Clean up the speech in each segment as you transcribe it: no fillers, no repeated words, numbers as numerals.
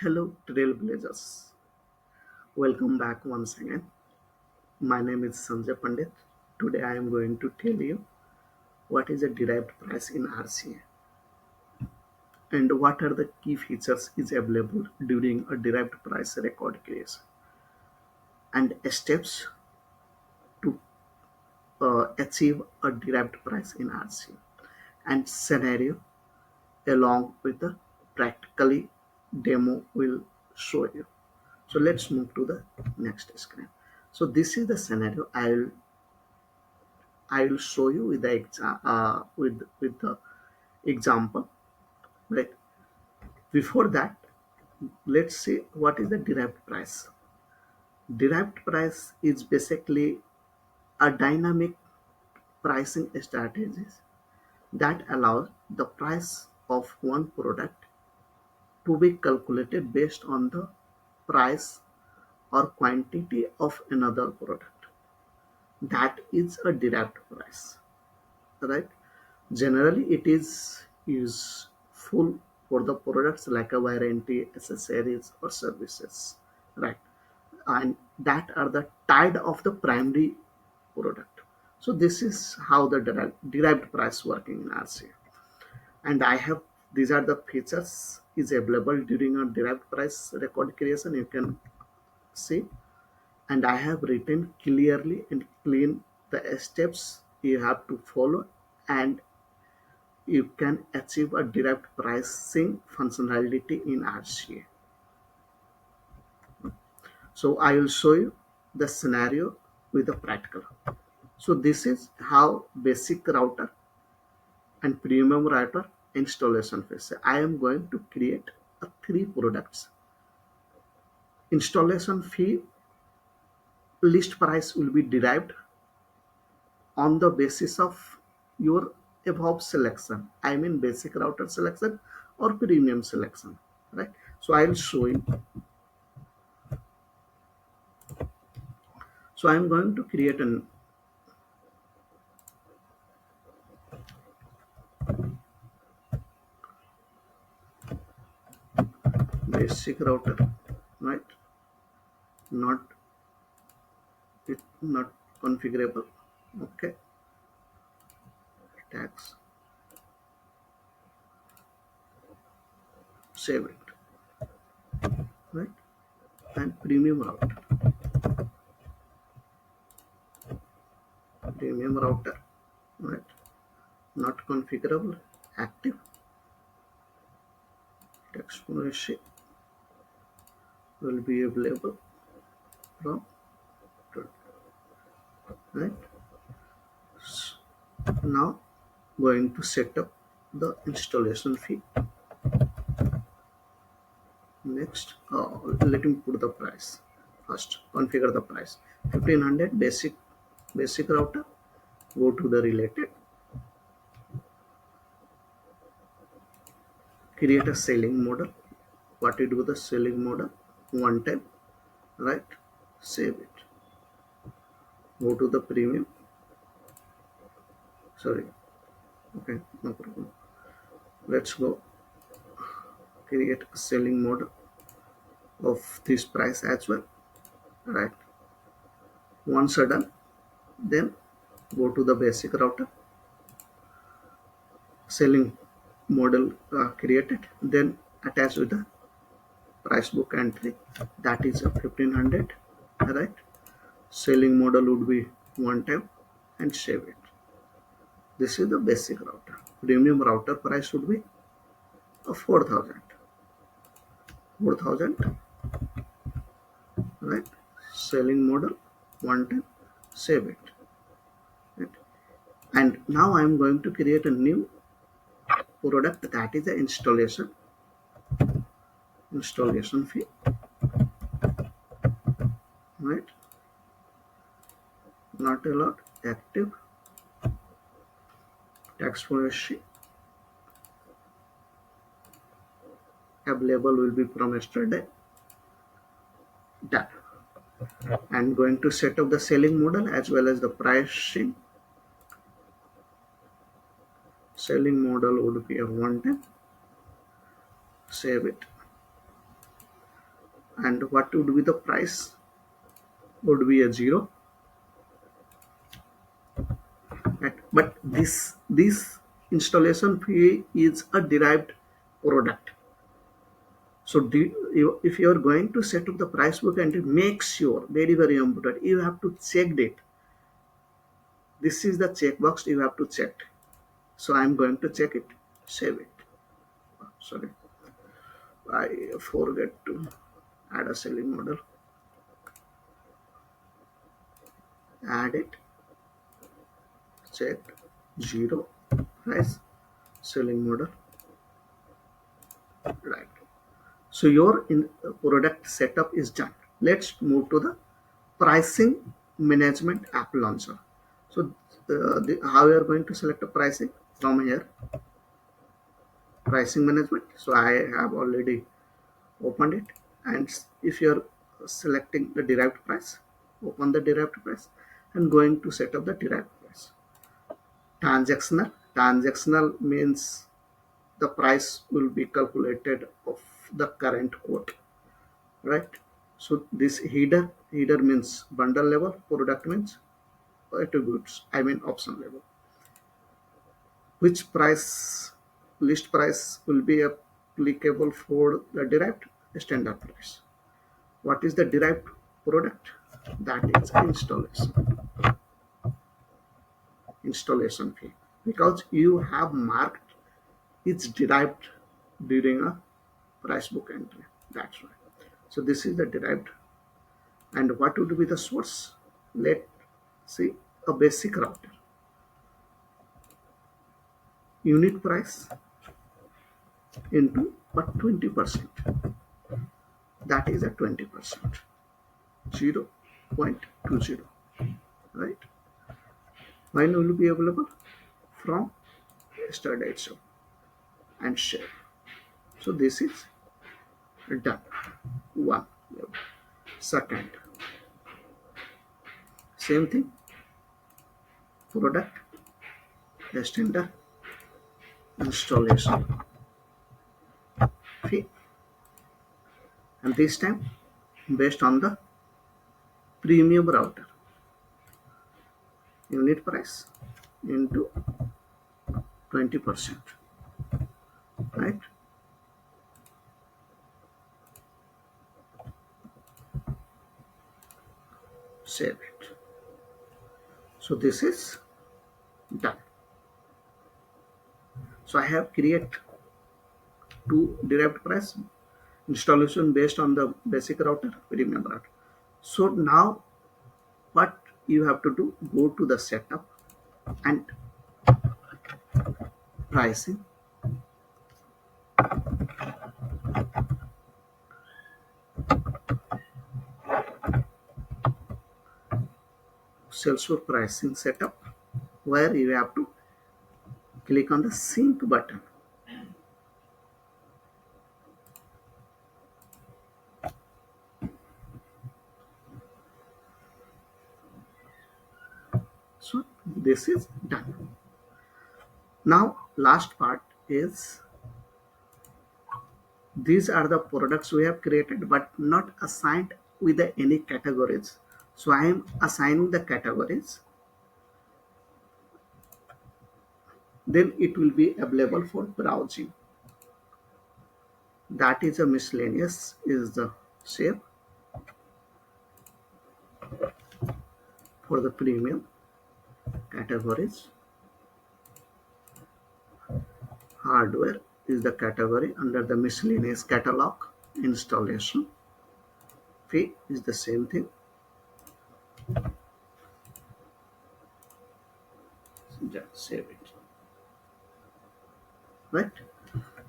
Hello, trailblazers. Welcome back once again. My name is Sanjay Pandit. Today I am going to tell you what is a derived price in RCA and what are the key features is available during a derived price record creation and steps to achieve a derived price in RCA and scenario along with the practically demo will show you. So let's move to the next screen. So this is the scenario I will show you with the with the example. Right. Before that, let's see what is the derived price. Derived price is basically a dynamic pricing strategy that allows the price of one product to be calculated based on the price or quantity of another product. That is a derived price, right? Generally, it is useful for the products like a warranty, accessories, or services, right? And that are the tied of the primary product. So this is how the derived price working in RCA. And I have these are the features is available during a derived price record creation. You can see, and I have written clearly and clean the steps you have to follow and you can achieve a derived pricing functionality in RCA. So I will show you the scenario with the practical. So this is how basic router and premium router installation phase. I am going to create three products. Installation fee list price will be derived on the basis of your above selection. I mean basic router selection or premium selection, right? So I will show you. So I am going to create an basic router, right? Not it not configurable. Okay, tags, save it, right? And premium router, right? Not configurable, active, text ownership will be available from right. Now going to set up the installation fee. Next, let me put the price first. Configure the price 1500 basic router. Go to the related, create a selling model. What you do the selling model one time, right? Save it. Go to the premium. Sorry. Okay, no problem. Let's go create a selling model of this price as well, right? Once done, then go to the basic router selling model created, then attach with the price book entry that is a 1500, right? Selling model would be one time and save it. This is the basic router. Premium router price would be a 4000, right? Selling model one time, save it, right? And now I am going to create a new product that is the installation fee, right? Not allowed, active, tax for sheet available will be from yesterday. Done. And going to set up the selling model as well as the pricing. Selling model would be a one time, save it. and what would be the price? Would be a zero, right? But this installation fee is a derived product. So if you are going to set up the price book, and make sure, very very important, you have to check it. This is the checkbox you have to check. So I'm going to check it, save it. Sorry, I forget to add a selling model. Add it, check, zero, price, selling model, right. So your product setup is done. Let's move to the pricing management app launcher. So how we are going to select a pricing from here, pricing management. So I have already opened it, and if you are selecting the derived price, open the derived price and going to set up the derived price. Transactional means the price will be calculated of the current quote, right? So this header means bundle level, product means attributes, I mean option level. Which price, list price will be applicable for the derived? Standard price. What is the derived product? That is installation fee, because you have marked it's derived during a price book entry. That's right. So this is the derived. And what would be the source? Let's see, a basic router. Unit price into a 20%. That is a 20%. 0.20. Right? When will be available? From yesterday itself and share. So this is done. One. Second. Same thing. Product. Standard installation fee. And this time based on the premium router. Unit price into 20%. Right? Save it. So this is done. So I have created two derived price installation based on the basic router, premium router. So now what you have to do, go to the setup and pricing. Salesforce pricing setup, where you have to click on the sync button. So this is done. Now last part is, these are the products we have created but not assigned with any categories. So I am assigning the categories, then it will be available for browsing. That is a miscellaneous is the shape for the premium categories. Hardware is the category under the miscellaneous catalog. Installation fee is the same thing. Just save it. Right?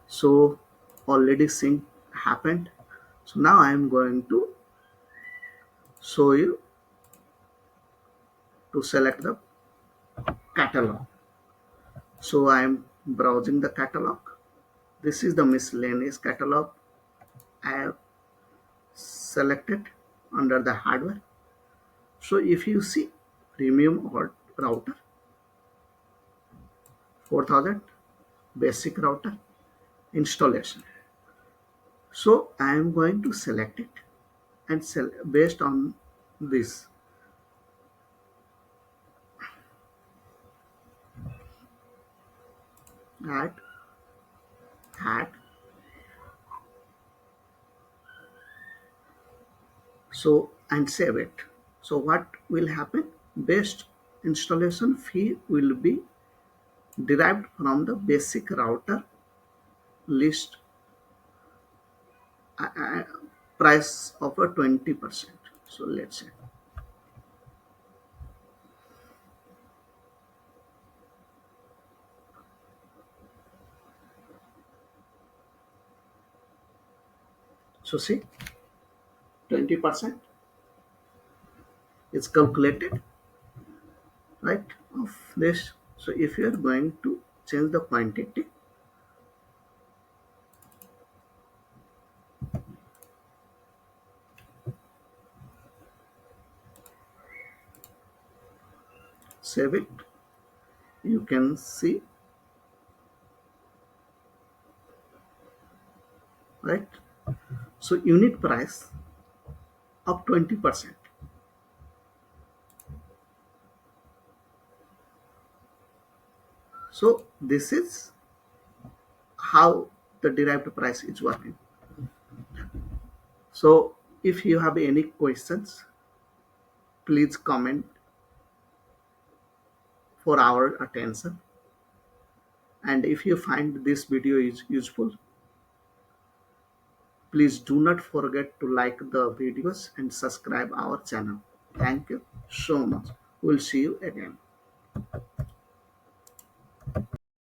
So already sync happened. So now I am going to show you to select the catalog. So I am browsing the catalog. This is the miscellaneous catalog I have selected under the hardware. So if you see premium or router 4000, basic router, installation. So I am going to select it. and sell based on this. Add, add. So and save it. So what will happen? Best installation fee will be derived from the basic router list uh, uh, price of a 20%. So let's say, so see, 20% is calculated, right, of this. So if you are going to change the quantity, save it, you can see, right? So unit price of 20%. So this is how the derived price is working. So if you have any questions, please comment for our attention. And if you find this video is useful, please do not forget to like the videos and subscribe our channel. Thank you so much. We'll see you again.